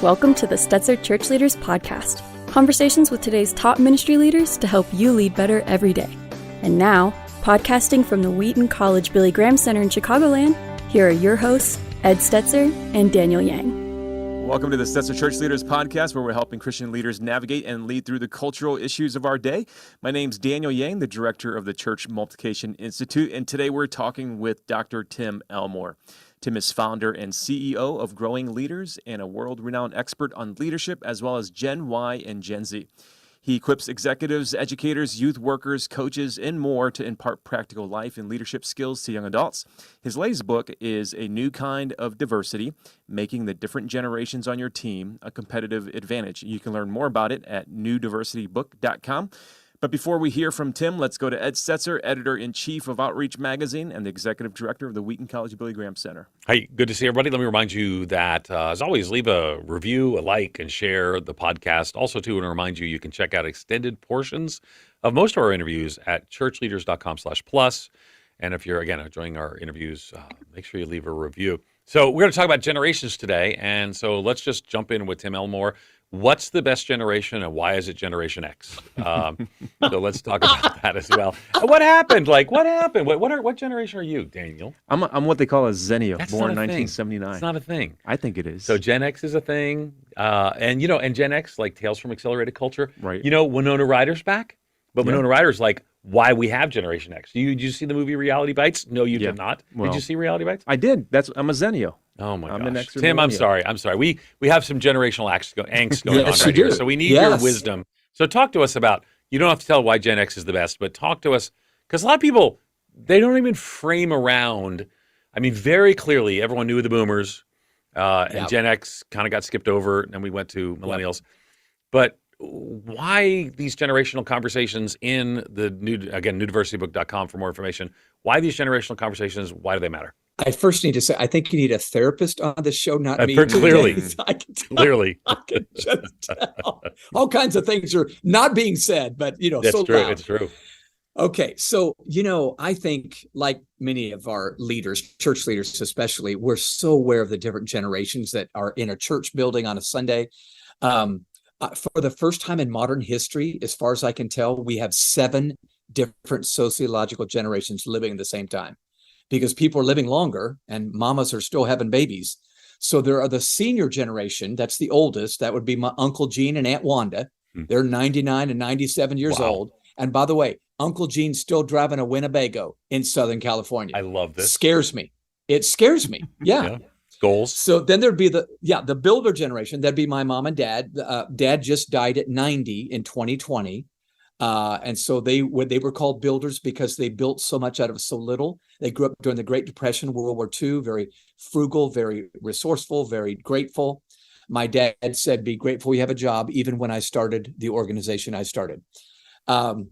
Welcome to the Stetzer Church Leaders Podcast. Conversations with today's top ministry leaders to help you lead better every day. And now, podcasting from the Wheaton College Billy Graham Center in Chicagoland, here are your hosts, Ed Stetzer and Daniel Yang. Welcome to the Stetzer Church Leaders Podcast, where we're helping Christian leaders navigate and lead through the cultural issues of our day. My name's Daniel Yang, the director of the Church Multiplication Institute, and today we're talking with Dr. Tim Elmore. Tim is founder and CEO of Growing Leaders and a world-renowned expert on leadership as well as Gen Y and Gen Z. He equips executives, educators, youth workers, coaches, and more to impart practical life and leadership skills to young adults. His latest book is A New Kind of Diversity, Making the Different Generations on Your Team a Competitive Advantage. You can learn more about it at newdiversitybook.com. But before we hear from Tim, let's go to Ed Stetzer, editor-in-chief of Outreach Magazine and the executive director of the Wheaton College Billy Graham Center. Hey, good to see everybody. Let me remind you that, as always, leave a review, a like, and share the podcast. Also, too, I want to remind you, you can check out extended portions of most of our interviews at ChurchLeaders.com/plus. And if you're, again, enjoying our interviews, make sure you leave a review. So we're going to talk about generations today. And so let's just jump in with Tim Elmore. What's the best generation and why is it Generation X? So let's talk about that as well. What happened? What generation are you, Daniel? I'm what they call a Zennial, That's born in not a thing. 1979. It's not a thing. I think it is. So Gen X is a thing. And Gen X, like Tales from Accelerated Culture. Right. Winona Ryder's back. But Yeah. Winona Ryder's like, why we have Generation X. Did you see the movie Reality Bites? No, you Yeah. did not. Well, did you see Reality Bites? I did. I'm a Zennial. Oh my I'm an gosh, extra Tim, I'm millennial. sorry. We have some generational angst going Yes, on right you here, do. so we need Yes. your wisdom. So talk to us about. You don't have to tell why Gen X is the best, but talk to us because a lot of people they don't even frame around. I mean, very clearly, everyone knew the Boomers, and Yep. Gen X kind of got skipped over, and we went to Millennials. But why these generational conversations in the newdiversitybook.com for more information? Why these generational conversations? Why do they matter? I first need to say, I think you need a therapist on this show, not me. Clearly. I can tell. Clearly. I can just tell. All kinds of things are not being said, but, That's so true. loud. It's true. Okay. So, I think like many of our leaders, church leaders especially, we're so aware of the different generations that are in a church building on a Sunday. For the first time in modern history, as far as I can tell, we have 7 different sociological generations living at the same time because people are living longer and mamas are still having babies. So there are the senior generation. That's the oldest. That would be my Uncle Gene and Aunt Wanda. They're 99 and 97 years Wow. old. And by the way, Uncle Gene's still driving a Winnebago in Southern California. I love this. Scares me. It scares me. Yeah. Goals. So then there'd be the builder generation. That'd be my mom and dad. Dad just died at 90 in 2020. And so they were called builders because they built so much out of so little. They grew up during the Great Depression, World War II, very frugal, very resourceful, very grateful. My dad said, be grateful you have a job, even when I started the organization I started. And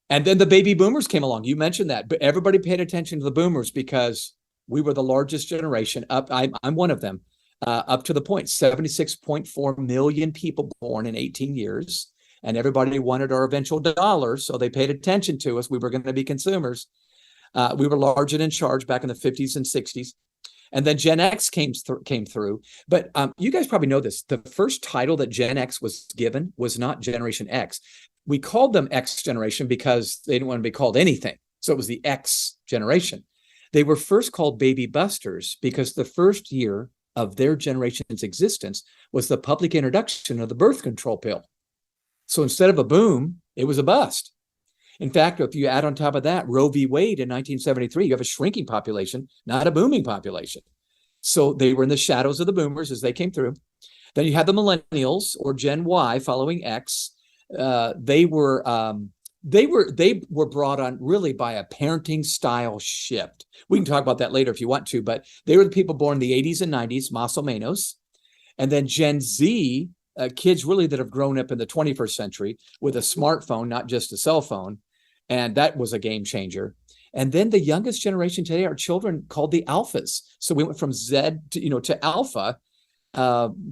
then the baby boomers came along. You mentioned that, but everybody paid attention to the boomers because we were the largest generation up. I'm one of them, up to the point 76.4 million people born in 18 years. And everybody wanted our eventual dollar. So they paid attention to us. We were going to be consumers. We were large and in charge back in the 50s and 60s. And then Gen X came through. But you guys probably know this. The first title that Gen X was given was not Generation X. We called them X generation because they didn't want to be called anything. So it was the X generation. They were first called baby busters because the first year of their generation's existence was the public introduction of the birth control pill. So instead of a boom, it was a bust. In fact, if you add on top of that Roe v. Wade in 1973, you have a shrinking population, not a booming population. So they were in the shadows of the boomers as they came through. Then you had the millennials or Gen Y following X. They were brought on really by a parenting style shift. We can talk about that later if you want to, but they were the people born in the 80s and 90s, más o menos. And then Gen Z, kids really that have grown up in the 21st century with a smartphone, not just a cell phone. And that was a game changer. And then the youngest generation today are children called the alphas. So we went from Z to alpha.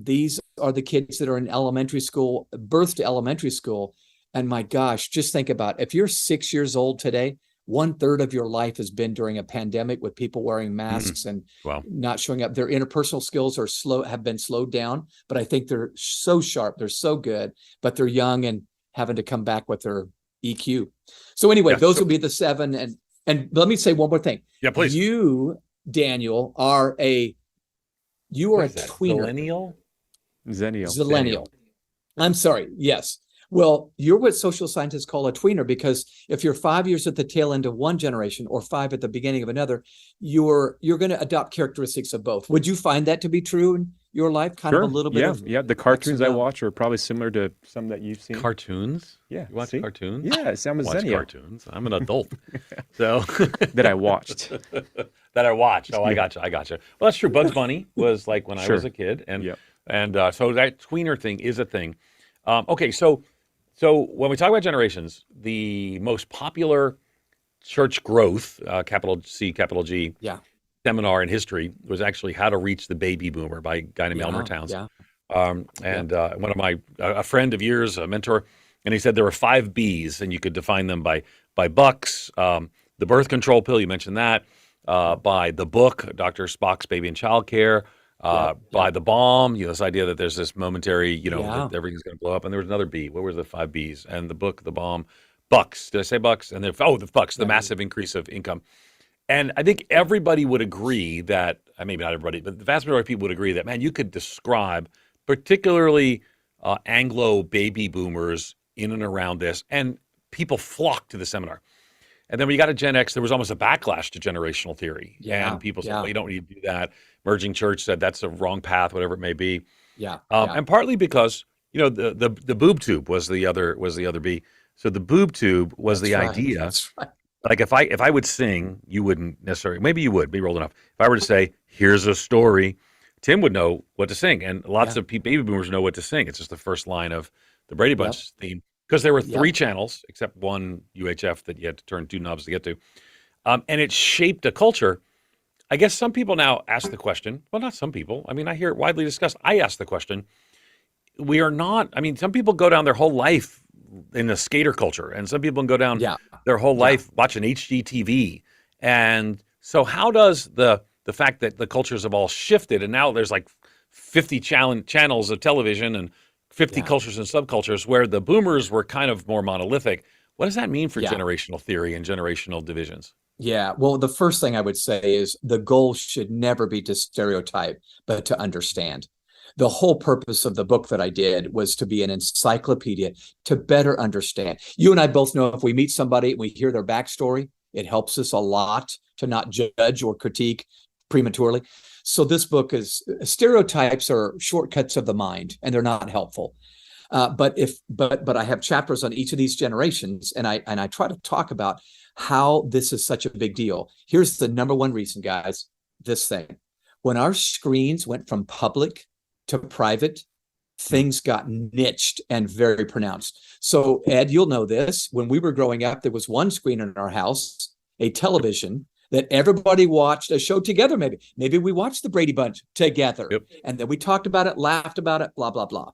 These are the kids that are in elementary school, birth to elementary school. And my gosh, just think about if you're 6 years old today, 1/3 of your life has been during a pandemic with people wearing masks and Wow. not showing up. Their interpersonal skills have been slowed down, but I think they're so sharp. They're so good, but they're young and having to come back with their EQ. So anyway, those will be the 7. And let me say one more thing. Yeah, please. You, Daniel, are a tweener. Millennial? Zillennial. I'm sorry. Yes. Well, you're what social scientists call a tweener, because if you're 5 years at the tail end of one generation or 5 at the beginning of another, you're going to adopt characteristics of both. Would you find that to be true in your life? Kind of a little bit of the cartoons I watch are probably similar to some that you've seen. Cartoons? Yeah. You watch cartoons? Yeah, I'm a watch Zennial. Cartoons. I'm an adult. So that I watched. That I watched. Oh, I got you. Well, that's true. Bugs Bunny was like when I was a kid, and so that tweener thing is a thing. Okay, so when we talk about generations, the most popular church growth, capital C, capital G, seminar in history was actually How to Reach the Baby Boomer by a guy named Elmore Townsend. One of a friend of years, a mentor, and he said there were 5 B's, and you could define them by bucks, the birth control pill, you mentioned that, by the book, Dr. Spock's Baby and Child Care, by the bomb, this idea that there's this momentary, that everything's going to blow up. And there was another B. What were the 5 B's? And the book, the bomb, bucks. Did I say bucks? And the bucks, the massive increase of income. And I think everybody would agree that, maybe not everybody, but the vast majority of people would agree that, man, you could describe particularly Anglo baby boomers in and around this, and people flocked to the seminar. And then when you got to Gen X, there was almost a backlash to generational theory. And people said, well, you don't need to do that. Emerging Church said that's a wrong path, whatever it may be. And partly because, the boob tube was the other B. So the boob tube was the idea. That's right. Like if I would sing, you wouldn't necessarily, maybe you would be old enough. If I were to say, here's a story, Tim would know what to sing. And lots of baby boomers know what to sing. It's just the first line of the Brady Bunch theme. Because there were 3 channels, except one UHF that you had to turn 2 knobs to get to. And it shaped a culture. I guess some people now ask the question, well, not some people. I hear it widely discussed. I ask the question, we are not, some people go down their whole life in a skater culture, and some people can go down their whole life watching HGTV. And so how does the fact that the cultures have all shifted, and now there's like 50 channels of television and 50 cultures and subcultures, where the boomers were kind of more monolithic. What does that mean for generational theory and generational divisions? Yeah, well, the first thing I would say is the goal should never be to stereotype, but to understand. The whole purpose of the book that I did was to be an encyclopedia to better understand. You and I both know if we meet somebody and we hear their backstory, it helps us a lot to not judge or critique prematurely. So this book is, stereotypes are shortcuts of the mind, and they're not helpful. But I have chapters on each of these generations, and I try to talk about how this is such a big deal. Here's the number one reason, guys. This thing, when our screens went from public to private, things got niched and very pronounced. So Ed, you'll know this. When we were growing up, there was one screen in our house, a television, that everybody watched a show together. Maybe we watched the Brady Bunch together. And then we talked about it, laughed about it, blah, blah, blah.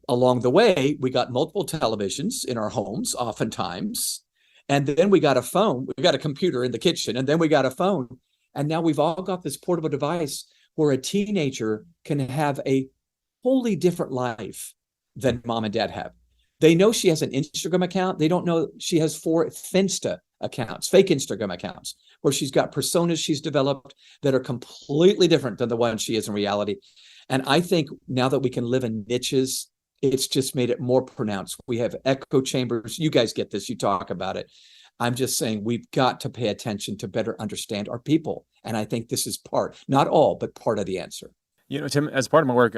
Along the way, we got multiple televisions in our homes, oftentimes. And then we got a phone. We got a computer in the kitchen, and then we got a phone. And now we've all got this portable device where a teenager can have a wholly different life than mom and dad have. They know she has an Instagram account. They don't know she has 4 Finsta accounts, fake Instagram accounts, where she's got personas she's developed that are completely different than the one she is in reality. And I think now that we can live in niches, it's just made it more pronounced. We have echo chambers. You guys get this. You talk about it. I'm just saying we've got to pay attention to better understand our people. And I think this is part, not all, but part of the answer. Tim, as part of my work,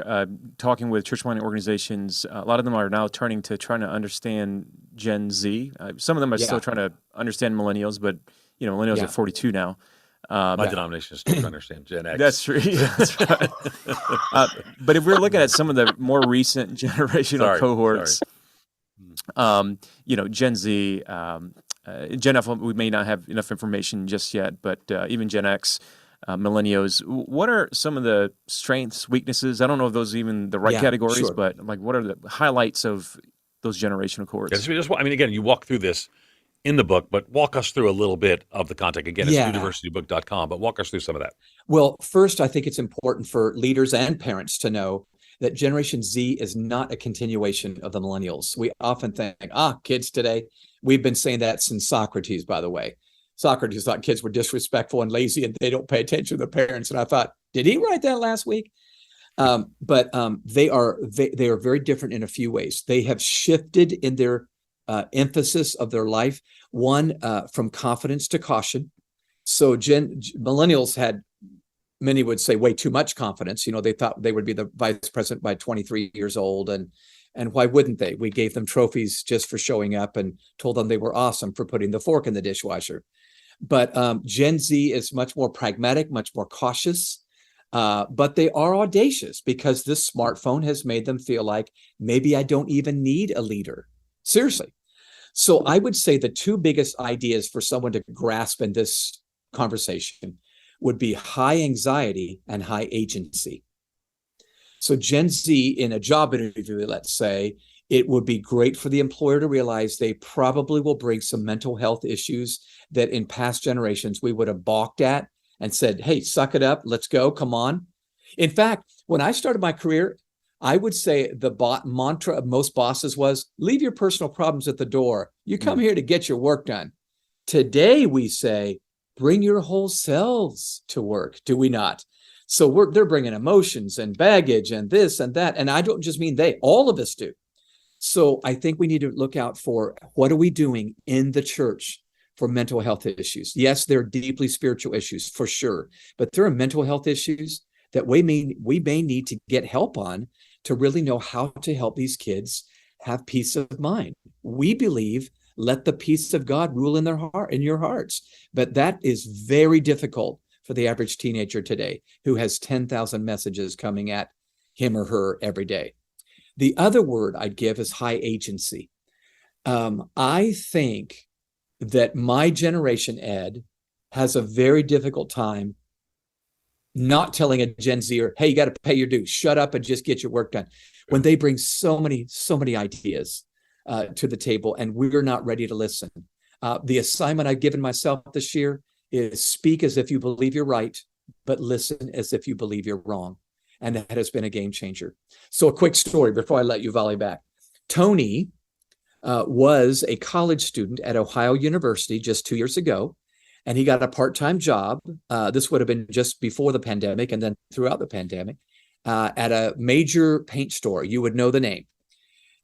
talking with church planting organizations, a lot of them are now turning to trying to understand Gen Z. Some of them are still trying to understand millennials, but millennials are 42 now. My denomination is still trying to understand Gen X. That's true. Yeah, that's right. But if we're looking at some of the more recent generational cohorts, Gen Z, Gen F, we may not have enough information just yet, but even Gen X, millennials, what are some of the strengths, weaknesses? I don't know if those are even the right categories, but what are the highlights of those generational cohorts? Again, you walk through this, in the book, but walk us through a little bit of the content. Again, it's Yeah. universitybook.com, but walk us through some of that. Well, first, I think it's important for leaders and parents to know that Generation Z is not a continuation of the millennials. We often think, kids today. We've been saying that since Socrates, by the way. Socrates thought kids were disrespectful and lazy and they don't pay attention to their parents. And I thought, did he write that last week? But they are very different in a few ways. They have shifted in their emphasis of their life, one from confidence to caution. So millennials had, many would say, way too much confidence. They thought they would be the vice president by 23 years old. And why wouldn't they? We gave them trophies just for showing up and told them they were awesome for putting the fork in the dishwasher. But Gen Z is much more pragmatic, much more cautious. But they are audacious because this smartphone has made them feel like maybe I don't even need a leader. Seriously. So I would say the two biggest ideas for someone to grasp in this conversation would be high anxiety and high agency. So Gen Z in a job interview, let's say, it would be great for the employer to realize they probably will bring some mental health issues that in past generations we would have balked at and said, hey, suck it up, let's go, come on. In fact, when I started my career, I would say the mantra of most bosses was, leave your personal problems at the door. You come here to get your work done. Today, we say, bring your whole selves to work, do we not? So they're bringing emotions and baggage and this and that. And I don't just mean they, all of us do. So I think we need to look out for what are we doing in the church for mental health issues. Yes, there are deeply spiritual issues for sure, but there are mental health issues that we may need to get help on to really know how to help these kids have peace of mind. We believe, let the peace of God rule in your hearts. But that is very difficult for the average teenager today who has 10,000 messages coming at him or her every day. The other word I'd give is high agency. I think that my generation, Ed, has a very difficult time not telling a Gen Zer, hey, you got to pay your dues, shut up and just get your work done. When they bring so many ideas to the table and we're not ready to listen. The assignment I've given myself this year is speak as if you believe you're right, but listen as if you believe you're wrong. And that has been a game changer. So a quick story before I let you volley back. Tony was a college student at Ohio University just 2 years ago, and he got a part-time job. This would have been just before the pandemic and then throughout the pandemic at a major paint store. You would know the name.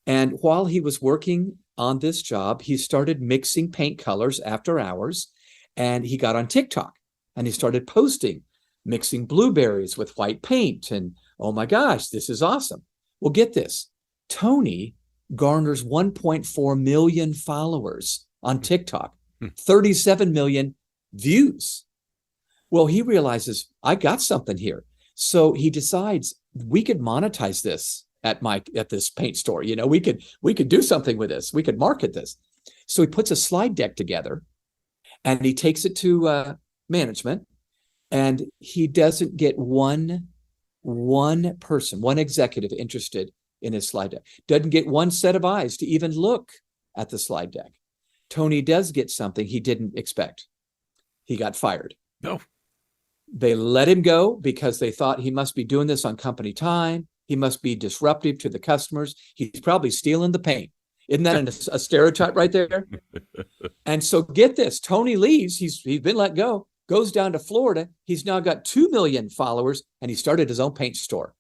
And while he was working on this job, he started mixing paint colors after hours, and he got on TikTok and he started posting, mixing blueberries with white paint. And oh my gosh, this is awesome. Well, get this. Tony garners 1.4 million followers on TikTok, 37 million views. Well, he realizes I got something here. So he decides we could monetize this at this paint store. We could do something with this. We could market this. So he puts a slide deck together and he takes it to management, and he doesn't get one person, one executive interested in his slide deck. Doesn't get one set of eyes to even look at the slide deck. Tony does get something he didn't expect. He got fired. No. They let him go because they thought he must be doing this on company time. He must be disruptive to the customers. He's probably stealing the paint. Isn't that a stereotype right there? And so get this, Tony leaves. He's been let go, goes down to Florida. He's now got 2 million followers, and he started his own paint store.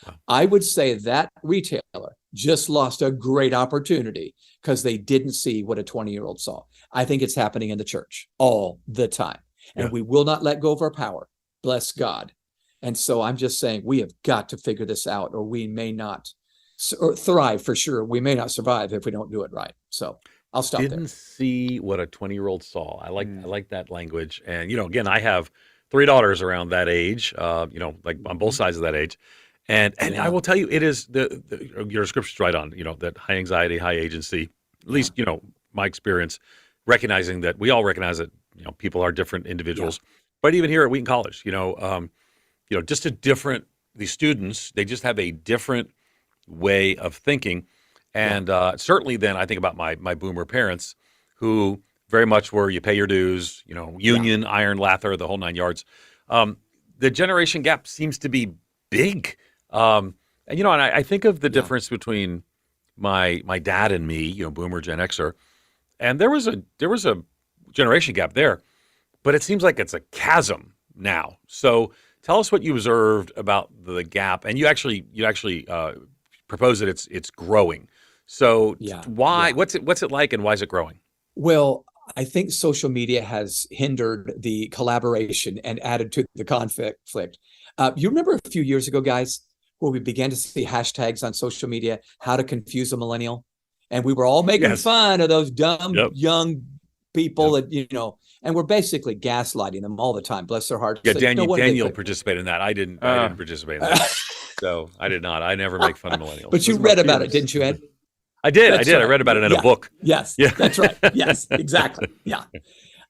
Wow. I would say that retailer just lost a great opportunity because they didn't see what a 20-year-old saw. I think it's happening in the church all the time. And we will not let go of our power. Bless God. And so I'm just saying we have got to figure this out, or we may not thrive for sure. We may not survive if we don't do it right. So I'll stop there. Didn't see what a 20-year-old saw. I like that language. And, again, I have 3 daughters around that age, like on both sides of that age. And I will tell you, it is your scripture's right on, that high anxiety, high agency, at least, my experience, recognizing that we all recognize that, people are different individuals. Yeah. But even here at Wheaton College, just these students, they just have a different way of thinking. And certainly then I think about my boomer parents who very much where you pay your dues, union, iron, lather, the whole 9 yards. The generation gap seems to be big. And I think of the difference between my dad and me, Boomer, Gen Xer, and there was a generation gap there, but it seems like it's a chasm now. So tell us what you observed about the gap, and you actually propose that it's growing. So why? What's it like, and why is it growing? Well, I think social media has hindered the collaboration and added to the conflict. You remember a few years ago, guys, where we began to see hashtags on social media, how to confuse a millennial? And we were all making fun of those dumb young people that, and we're basically gaslighting them all the time. Bless their hearts. Yeah, Daniel participated in that. I didn't participate in that. So I did not. I never make fun of millennials. But you read about it, didn't you, Ed? I did. Right. I read about it in a book. Yes. Yeah. That's right. Yes, exactly. Yeah.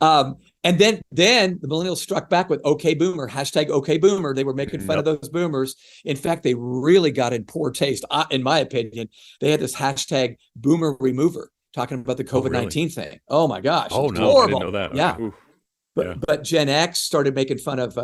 And then the millennials struck back with OK Boomer, hashtag OK Boomer. They were making fun of those boomers. In fact, they really got in poor taste. In my opinion, they had this hashtag Boomer Remover talking about the COVID-19 thing. Oh my gosh. Oh no, horrible. I didn't know that. Yeah. Okay. But Gen X started making fun of,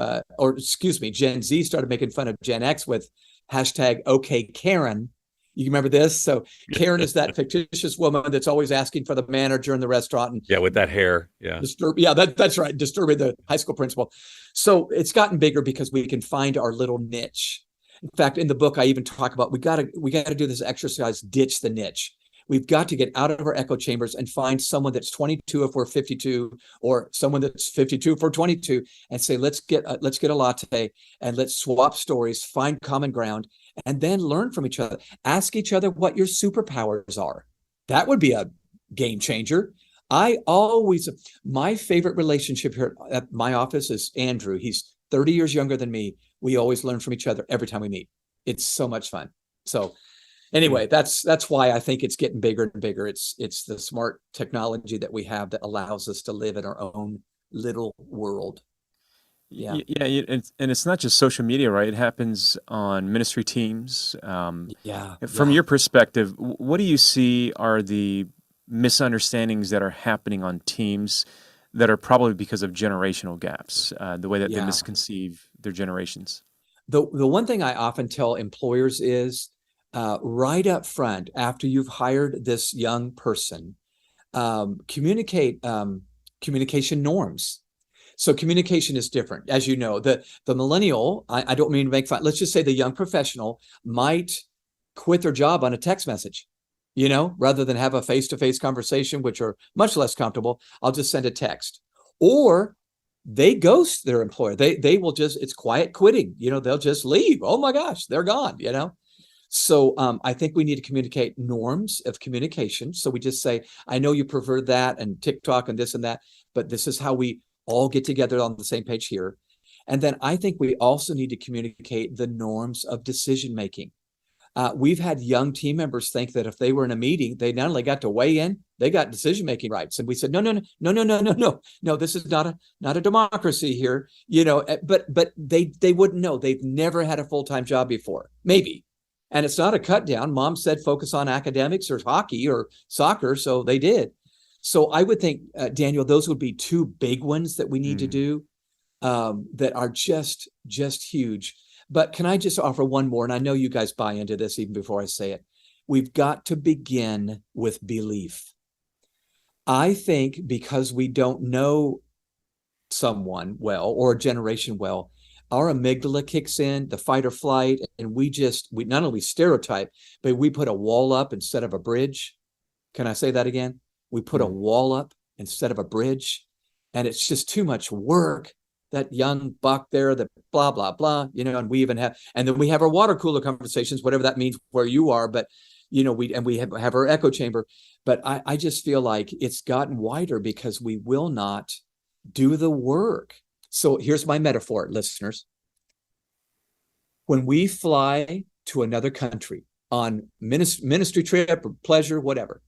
Gen Z started making fun of Gen X with hashtag OK Karen. You remember this? So Karen is that fictitious woman that's always asking for the manager in the restaurant. And with that hair. Yeah. That's right. Disturbing the high school principal. So it's gotten bigger because we can find our little niche. In fact, in the book, I even talk about we got to do this exercise, ditch the niche. We've got to get out of our echo chambers and find someone that's 22 if we're 52, or someone that's 52 if we're 22, and say, let's get a latte and let's swap stories, find common ground, and then learn from each other. Ask each other what your superpowers are. That would be a game changer. My favorite relationship here at my office is Andrew. He's 30 years younger than me. We always learn from each other every time we meet. It's so much fun. So anyway, that's why I think it's getting bigger and bigger. It's the smart technology that we have that allows us to live in our own little world. Yeah. And it's not just social media, right? It happens on ministry teams. From your perspective, what do you see are the misunderstandings that are happening on teams that are probably because of generational gaps, the way that they misconceive their generations? The one thing I often tell employers is, right up front, after you've hired this young person, communication norms. So communication is different. As you know, the millennial, I don't mean to make fun. Let's just say the young professional might quit their job on a text message, rather than have a face-to-face conversation, which are much less comfortable. I'll just send a text. Or they ghost their employer. They will it's quiet quitting. They'll just leave. Oh my gosh, they're gone, So I think we need to communicate norms of communication. So we just say, I know you prefer that and TikTok and this and that, but this is how we all get together on the same page here. And then I think we also need to communicate the norms of decision-making. We've had young team members think that if they were in a meeting, they not only got to weigh in, they got decision-making rights. And we said, no, this is not a democracy here, but they wouldn't know. They've never had a full-time job before, maybe. And it's not a cut down. Mom said focus on academics or hockey or soccer, so they did. So I would think, Daniel, those would be two big ones that we need to do that are just huge. But can I just offer one more? And I know you guys buy into this even before I say it. We've got to begin with belief. I think because we don't know someone well or a generation well, our amygdala kicks in, the fight or flight, and we not only stereotype, but we put a wall up instead of a bridge. Can I say that again? We put a wall up instead of a bridge, and it's just too much work. That young buck there, that blah, blah, blah, and we even have, and then we have our water cooler conversations, whatever that means where you are, but, we have our echo chamber. But I just feel like it's gotten wider because we will not do the work. So here's my metaphor, listeners. When we fly to another country on ministry trip or pleasure, whatever,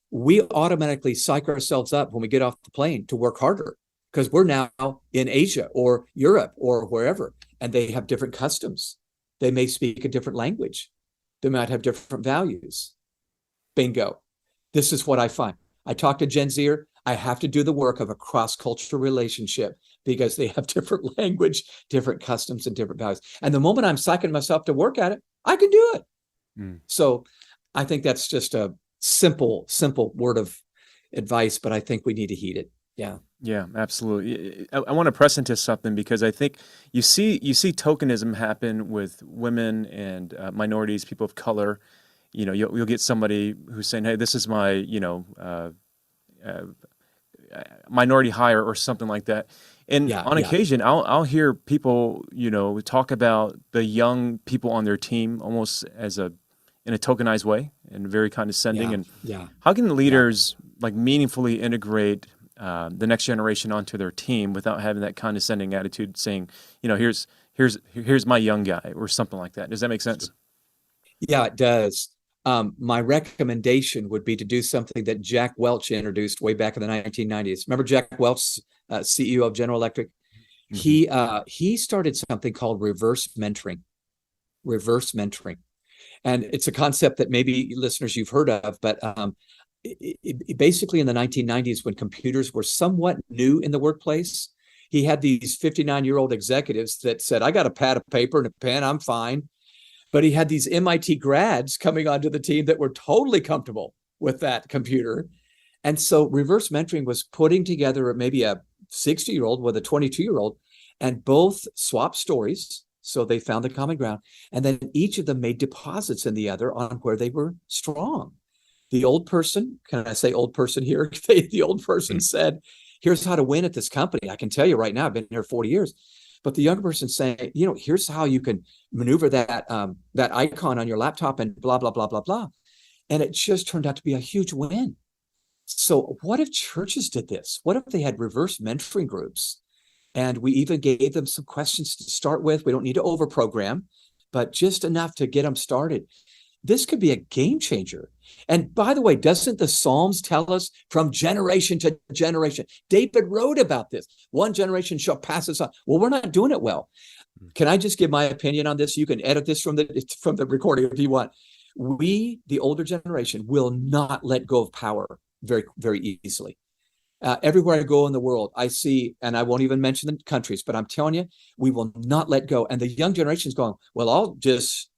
we automatically psych ourselves up when we get off the plane to work harder because we're now in Asia or Europe or wherever, and they have different customs. They may speak a different language. They might have different values. Bingo. This is what I find. I talk to Gen Zer. I have to do the work of a cross-cultural relationship because they have different language, different customs, and different values. And the moment I'm psyching myself to work at it, I can do it. So I think that's just a simple word of advice, but I think we need to heed it. Yeah. Yeah, absolutely. I want to press into something because I think you see tokenism happen with women and minorities, people of color. You'll get somebody who's saying, "Hey, this is my minority hire," or something like that. And on occasion, I'll hear people talk about the young people on their team almost as in a tokenized way and very condescending. And how can leaders like meaningfully integrate the next generation onto their team without having that condescending attitude, saying, here's my young guy or something like that? Does that make sense? Yeah, it does. My recommendation would be to do something that Jack Welch introduced way back in the 1990s. Remember Jack Welch, CEO of General Electric? Mm-hmm. He started something called reverse mentoring. And it's a concept that maybe listeners you've heard of, but basically in the 1990s, when computers were somewhat new in the workplace, he had these 59-year-old executives that said, "I got a pad of paper and a pen, I'm fine." But he had these MIT grads coming onto the team that were totally comfortable with that computer. And so reverse mentoring was putting together maybe a 60-year-old with a 22-year-old, and both swapped stories. So they found the common ground. And then each of them made deposits in the other on where they were strong. The old person, can I say old person here? The old person said, "Here's how to win at this company. I can tell you right now, I've been here 40 years. But the younger person saying, here's how you can maneuver that icon on your laptop and blah, blah, blah, blah, blah. And it just turned out to be a huge win. So what if churches did this? What if they had reverse mentoring groups? And we even gave them some questions to start with. We don't need to overprogram, but just enough to get them started. This could be a game changer. And by the way, doesn't the Psalms tell us from generation to generation? David wrote about this. One generation shall pass us on. Well, we're not doing it well. Can I just give my opinion on this? You can edit this from the recording if you want. We, the older generation, will not let go of power very, very easily. Everywhere I go in the world, I see, and I won't even mention the countries, but I'm telling you, we will not let go. And the young generation is going, well, I'll just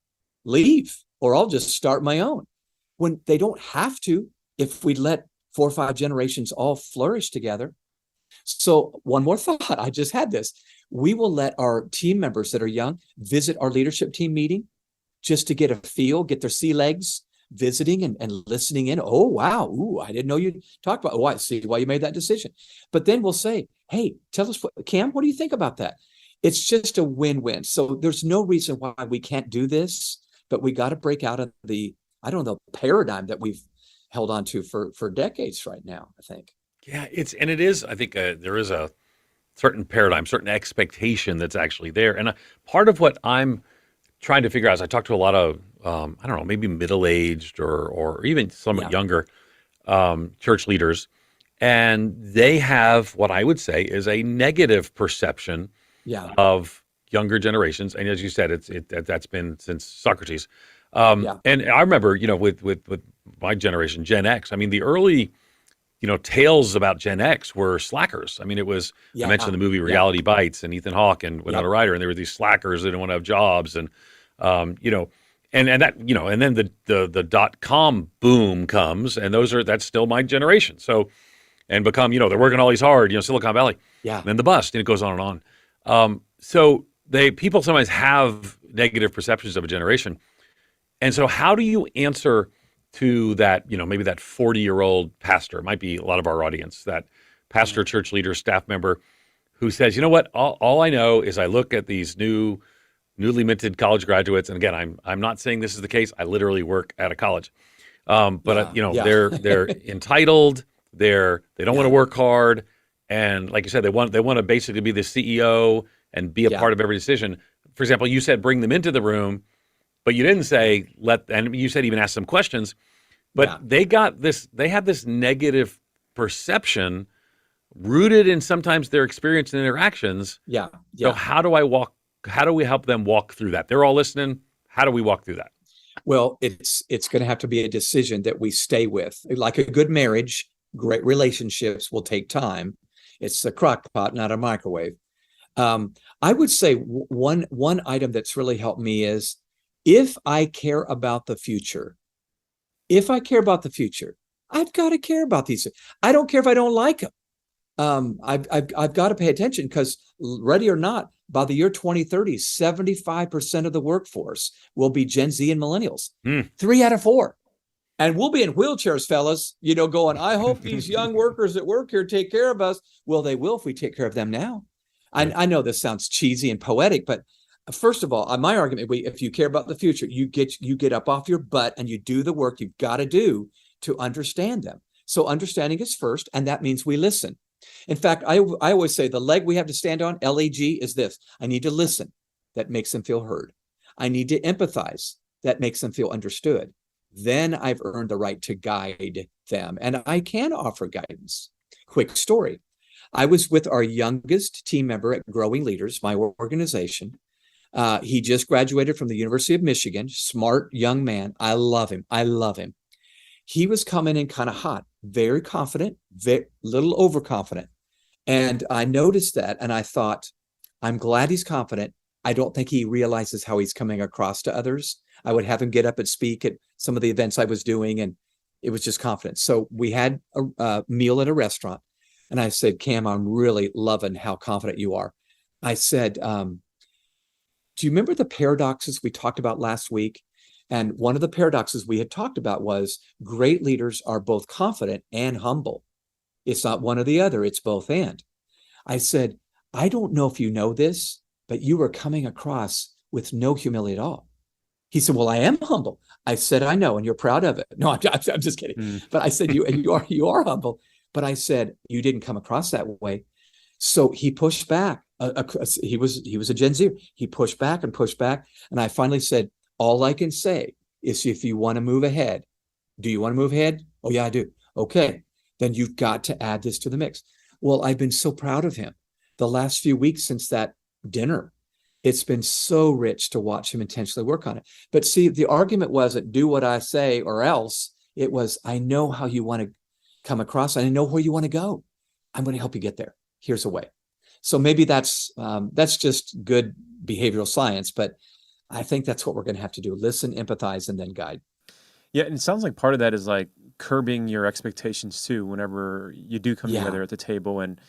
leave, or I'll just start my own. When they don't have to, if we let 4 or 5 generations all flourish together. So one more thought, I just had this. We will let our team members that are young visit our leadership team meeting just to get a feel, get their sea legs, visiting and listening in. Oh, wow. Ooh, I didn't know you talked about, I see why you made that decision. But then we'll say, hey, tell us, Cam, what do you think about that? It's just a win-win. So there's no reason why we can't do this. But we got to break out of the paradigm that we've held on to for decades right now, I think. Yeah, it is. I think there is a certain paradigm, certain expectation that's actually there. And part of what I'm trying to figure out is I talk to a lot of, I don't know, maybe middle-aged or even somewhat younger church leaders, and they have what I would say is a negative perception of younger generations, and as you said, that's been since Socrates. And I remember, with my generation, Gen X. I mean, the early, tales about Gen X were slackers. I mean, it was I mentioned the movie Reality Bites and Ethan Hawke and Winona Ryder, and there were these slackers that didn't want to have jobs, and and that and then the .com boom comes, and that's still my generation. So and become they're working all these hard, Silicon Valley, and then the bust, and it goes on and on. So people sometimes have negative perceptions of a generation. And so how do you answer to that, maybe that 40-year-old pastor, it might be a lot of our audience, that pastor, church leader, staff member who says, you know what, all I know is I look at these newly minted college graduates, and again, I'm not saying this is the case. I literally work at a college. They're entitled, they don't want to work hard, and like you said, they want to basically be the CEO and be a part of every decision. For example, you said bring them into the room, but you didn't say and you said even ask some questions, but they have this negative perception rooted in sometimes their experience and interactions. So how do we help them walk through that? They're all listening. How do we walk through that? Well, it's going to have to be a decision that we stay with. Like a good marriage, Great relationships will take time. It's a crock pot, not a microwave. I would say one item that's really helped me is if I care about the future, I've got to care about these. I don't care if I don't like them. I've got to pay attention because, ready or not, by the year 2030, 75% of the workforce will be Gen Z and millennials. 3 out of 4. And we'll be in wheelchairs, fellas, going, I hope these young workers that work here take care of us. Well, they will if we take care of them now. I know this sounds cheesy and poetic, but first of all, my argument, if you care about the future, you get up off your butt and you do the work you've got to do to understand them. So understanding is first, and that means we listen. In fact, I always say the leg we have to stand on, LEG, is this. I need to listen. That makes them feel heard. I need to empathize. That makes them feel understood. Then I've earned the right to guide them, and I can offer guidance. Quick story. I was with our youngest team member at Growing Leaders, my organization. He just graduated from the University of Michigan, smart young man. I love him. He was coming in kind of hot, very confident, little overconfident. And I noticed that, and I thought, I'm glad he's confident. I don't think he realizes how he's coming across to others. I would have him get up and speak at some of the events I was doing, and it was just confidence. So we had a meal at a restaurant, and I said, Cam, I'm really loving how confident you are. I said, do you remember the paradoxes we talked about last week? And one of the paradoxes we had talked about was great leaders are both confident and humble. It's not one or the other, it's both and. I said, I don't know if you know this, but you were coming across with no humility at all. He said, well, I am humble. I said, I know, and you're proud of it. No, I'm just kidding. But I said, you are humble. But I said, you didn't come across that way. So he pushed back. He was a Gen Zer. He pushed back. And I finally said, all I can say is if you want to move ahead, do you want to move ahead? Oh, yeah, I do. Okay, then you've got to add this to the mix. Well, I've been so proud of him the last few weeks since that dinner. It's been so rich to watch him intentionally work on it. But see, the argument wasn't do what I say or else. It was, I know how you want to come across, and I know where you want to go. I'm going to help you get there. Here's a way. So maybe that's just good behavioral science, but I think that's what we're going to have to do. Listen, empathize, and then guide. Yeah, and it sounds like part of that is like curbing your expectations too whenever you do come together at the table. And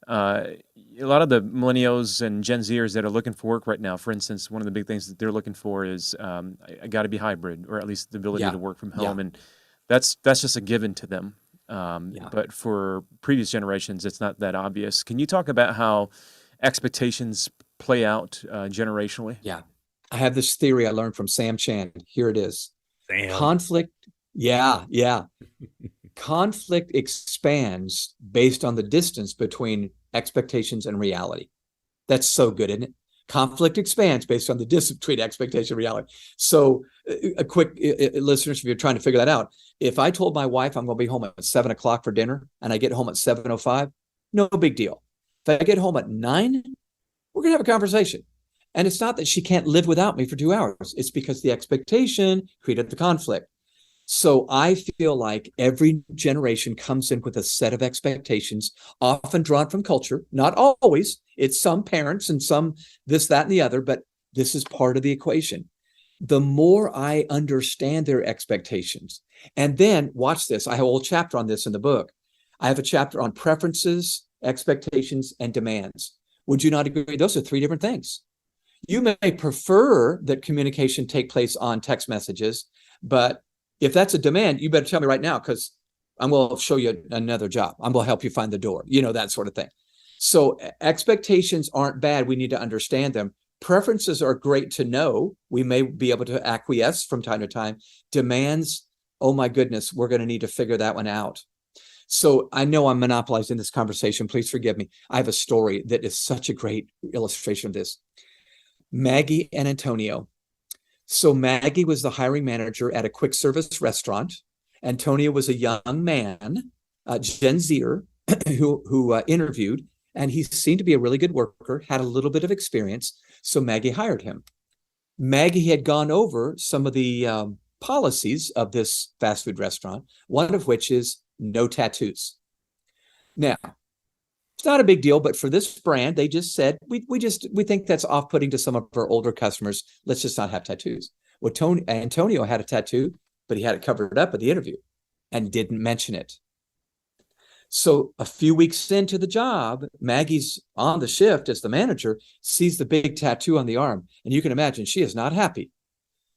a lot of the millennials and Gen Zers that are looking for work right now, for instance, one of the big things that they're looking for is I got to be hybrid, or at least the ability to work from home. And that's just a given to them. But for previous generations, it's not that obvious. Can you talk about how expectations play out generationally? Yeah. I have this theory I learned from Sam Chan. Here it is. Sam. Conflict. Yeah. Conflict expands based on the distance between expectations and reality. That's so good, isn't it? Conflict expands based on the distance between expectation and reality. So a quick, listeners, if you're trying to figure that out, if I told my wife I'm going to be home at 7 o'clock for dinner and I get home at 7:05, no big deal. If I get home at 9, we're going to have a conversation. And it's not that she can't live without me for 2 hours. It's because the expectation created the conflict. So I feel like every generation comes in with a set of expectations, often drawn from culture. Not always. It's some parents and some this, that, and the other, but this is part of the equation. The more I understand their expectations, and then watch this. I have a whole chapter on this in the book. I have a chapter on preferences, expectations, and demands. Would you not agree? Those are 3 different things. You may prefer that communication take place on text messages, but if that's a demand, you better tell me right now because I'm going to show you another job. I'm going to help you find the door, that sort of thing. So expectations aren't bad. We need to understand them. Preferences are great to know. We may be able to acquiesce from time to time. Demands, oh my goodness, we're going to need to figure that one out. So I know I'm monopolizing this conversation. Please forgive me. I have a story that is such a great illustration of this. Maggie and Antonio. So Maggie was the hiring manager at a quick service restaurant. Antonio was a young man, Gen Zer, who interviewed, and he seemed to be a really good worker, had a little bit of experience. So Maggie hired him. Maggie had gone over some of the policies of this fast food restaurant, one of which is no tattoos. Now, it's not a big deal, but for this brand, they just said, we think that's off-putting to some of our older customers. Let's just not have tattoos. Well, Antonio had a tattoo, but he had it covered up at the interview and didn't mention it. So a few weeks into the job, Maggie's on the shift as the manager, sees the big tattoo on the arm. And you can imagine she is not happy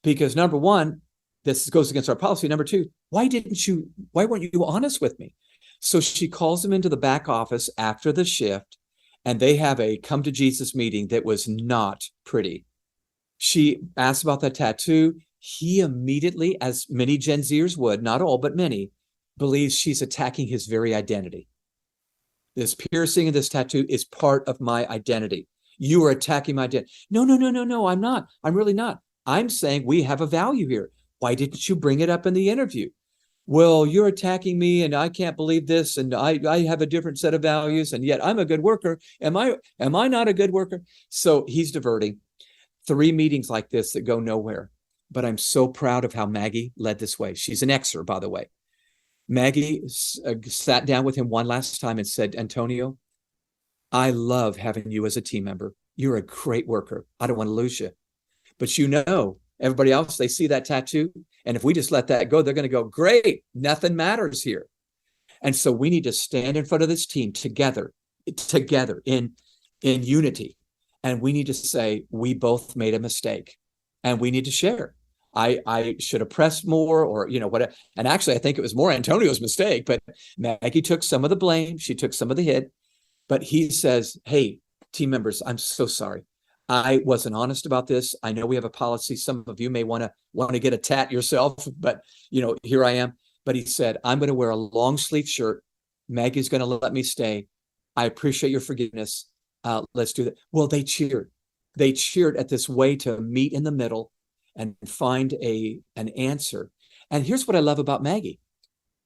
because, number one, this goes against our policy. Number two, why weren't you honest with me? So she calls him into the back office after the shift, and they have a come to Jesus meeting that was not pretty. She asked about that tattoo. He immediately, as many Gen Zers would, not all, but many, believes she's attacking his very identity. This piercing and this tattoo is part of my identity. You are attacking my identity. No, I'm not. I'm really not. I'm saying we have a value here. Why didn't you bring it up in the interview? Well, you're attacking me and I can't believe this. And I have a different set of values and yet I'm a good worker. Am I not a good worker? So he's diverting. 3 meetings like this that go nowhere. But I'm so proud of how Maggie led this way. She's an Xer, by the way. Maggie sat down with him one last time and said, Antonio, I love having you as a team member. You're a great worker. I don't want to lose you. But everybody else, they see that tattoo. And if we just let that go, they're going to go, great, nothing matters here. And so we need to stand in front of this team together in unity. And we need to say, we both made a mistake and we need to share. I should have pressed more or, whatever. And actually, I think it was more Antonio's mistake, but Maggie took some of the blame. She took some of the hit, but he says, hey, team members, I'm so sorry. I wasn't honest about this. I know we have a policy. Some of you may want to get a tat yourself, but here I am. But he said, I'm going to wear a long sleeve shirt. Maggie's going to let me stay. I appreciate your forgiveness. Let's do that. Well, they cheered. They cheered at this way to meet in the middle and find an answer. And here's what I love about Maggie.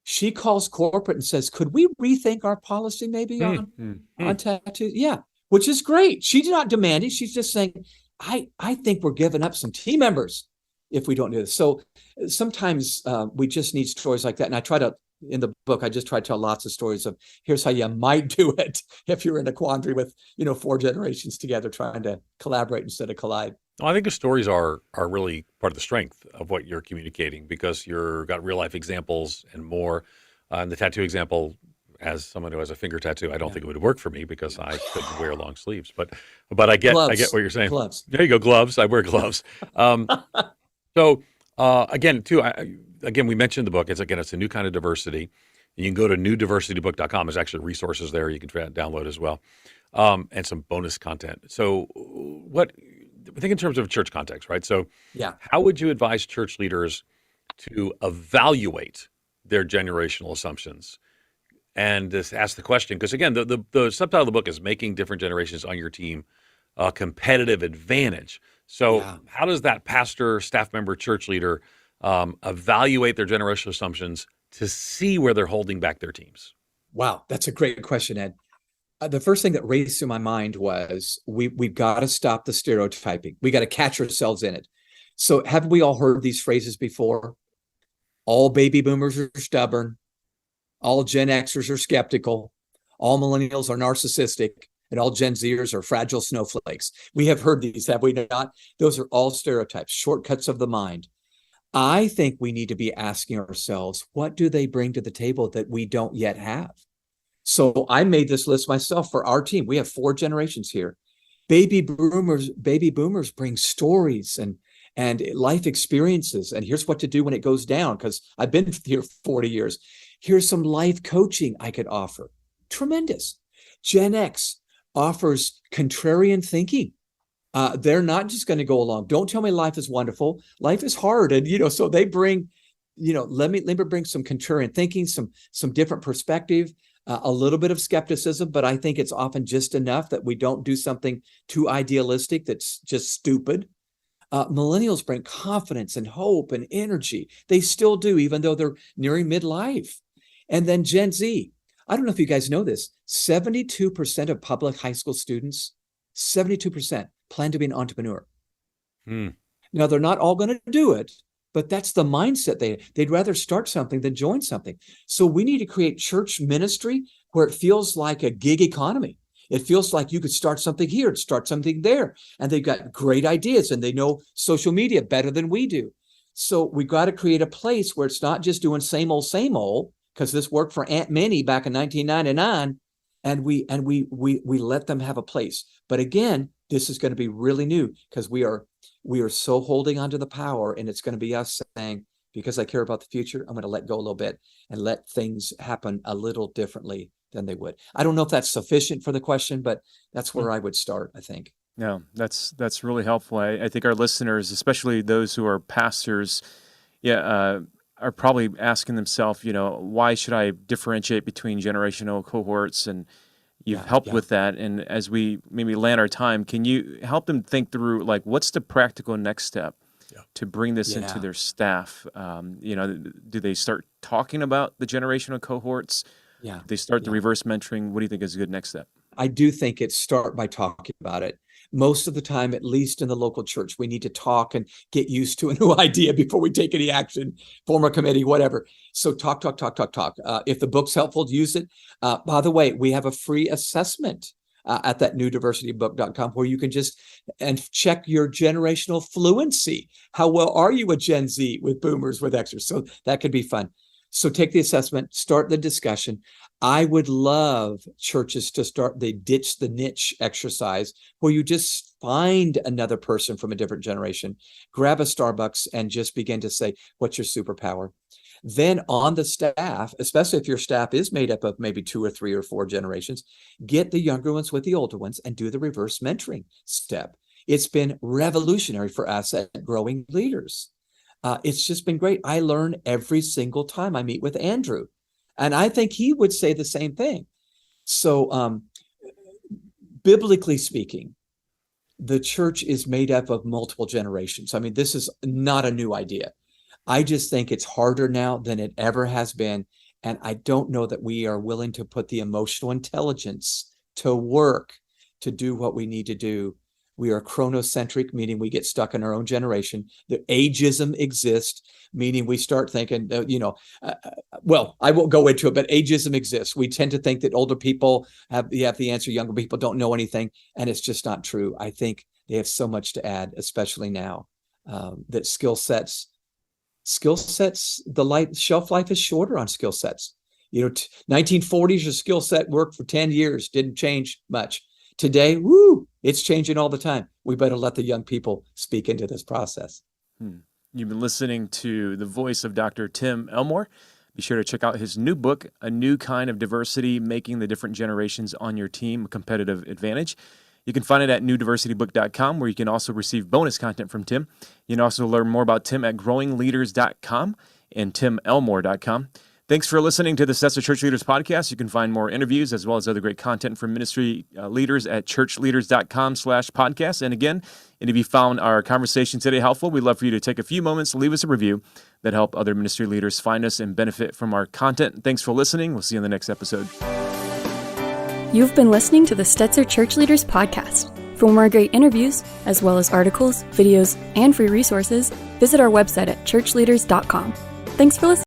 She calls corporate and says, could we rethink our policy maybe on tattoos? Yeah, which is great. She's not demanding. She's just saying, I think we're giving up some team members if we don't do this. So sometimes we just need stories like that. And in the book, I just try to tell lots of stories of here's how you might do it if you're in a quandary with, 4 generations together trying to collaborate instead of collide. Well, I think the stories are really part of the strength of what you're communicating because you've got real life examples and more. And the tattoo example, as someone who has a finger tattoo, I don't think it would work for me because I couldn't wear long sleeves. But I get what you're saying. Gloves. There you go, gloves. I wear gloves. Again, we mentioned the book. It's a new kind of diversity. You can go to newdiversitybook.com. There's actually resources there you can download as well, and some bonus content. So I think in terms of church context, right? So how would you advise church leaders to evaluate their generational assumptions? And just ask the question, because again, the subtitle of the book is Making Different Generations on Your Team a Competitive Advantage. So how does that pastor, staff member, church leader evaluate their generational assumptions to see where they're holding back their teams? Wow, that's a great question, Ed. The first thing that raced through my mind was we've got to stop the stereotyping. We got to catch ourselves in it. So haven't we all heard these phrases before? All baby boomers are stubborn. All Gen Xers are skeptical. All millennials are narcissistic. And all Gen Zers are fragile snowflakes. We have heard these, have we not? Those are all stereotypes, shortcuts of the mind. I think we need to be asking ourselves, what do they bring to the table that we don't yet have? So I made this list myself for our team. We have 4 generations here. Baby boomers bring stories and life experiences. And here's what to do when it goes down, because I've been here 40 years. Here's some life coaching I could offer. Tremendous. Gen X offers contrarian thinking. They're not just going to go along. Don't tell me life is wonderful. Life is hard. And, so they bring, let me bring some contrarian thinking, some different perspective, a little bit of skepticism, but I think it's often just enough that we don't do something too idealistic that's just stupid. Millennials bring confidence and hope and energy. They still do, even though they're nearing midlife. And then Gen Z. I don't know if you guys know this. 72% of public high school students, 72% plan to be an entrepreneur. Now, they're not all going to do it, But that's the mindset. They'd rather start something than join something. So we need to create church ministry where it feels like a gig economy. It feels like you could start something here, start something there. And they've got great ideas and they know social media better than we do. So we got to create a place where it's not just doing same old, because this worked for Aunt Minnie back in 1999. And we let them have a place. But again, this is going to be really new because we are so holding onto the power, and it's going to be us saying, because I care about the future, I'm going to let go a little bit and let things happen a little differently than they would. I don't know if that's sufficient for the question, but that's where I would start, I think. No, that's really helpful. I think our listeners, especially those who are pastors, are probably asking themselves, why should I differentiate between generational cohorts? And you've helped with that. And as we maybe land our time, can you help them think through, like, what's the practical next step to bring this into their staff? Do they start talking about the generational cohorts? Yeah. They start the reverse mentoring. What do you think is a good next step? I do think it's start by talking about it. Most of the time, at least in the local church, we need to talk and get used to a new idea before we take any action, form a committee, whatever. So talk. If the book's helpful, use it. By the way, we have a free assessment at that newdiversitybook.com where you can just check your generational fluency. How well are you with Gen Z, with boomers, with Xers? So that could be fun. So take the assessment, start the discussion. I would love churches to start the ditch the niche exercise where you just find another person from a different generation, grab a Starbucks and just begin to say, what's your superpower? Then on the staff, especially if your staff is made up of maybe 2 or 3 or 4 generations, get the younger ones with the older ones and do the reverse mentoring step. It's been revolutionary for us at Growing Leaders. It's just been great. I learn every single time I meet with Andrew. And I think he would say the same thing. So biblically speaking, the church is made up of multiple generations. I mean, this is not a new idea. I just think it's harder now than it ever has been. And I don't know that we are willing to put the emotional intelligence to work to do what we need to do. We are chronocentric, meaning we get stuck in our own generation. The ageism exists, meaning we start thinking, well, I won't go into it, but ageism exists. We tend to think that older people have the answer, younger people don't know anything, and it's just not true. I think they have so much to add, especially now, that skill sets, the shelf life is shorter on skill sets. 1940s, your skill set worked for 10 years, didn't change much. Today, it's changing all the time. We better let the young people speak into this process. You've been listening to the voice of Dr. Tim Elmore. Be sure to check out his new book, A New Kind of Diversity, Making the Different Generations on Your Team a Competitive Advantage. You can find it at newdiversitybook.com, where you can also receive bonus content from Tim. You can also learn more about Tim at growingleaders.com and timelmore.com. Thanks for listening to the Stetzer Church Leaders podcast. You can find more interviews as well as other great content from ministry leaders at churchleaders.com/podcast. And again, and if you found our conversation today helpful, we'd love for you to take a few moments to leave us a review that help other ministry leaders find us and benefit from our content. Thanks for listening. We'll see you in the next episode. You've been listening to the Stetzer Church Leaders podcast. For more great interviews, as well as articles, videos, and free resources, visit our website at churchleaders.com. Thanks for listening.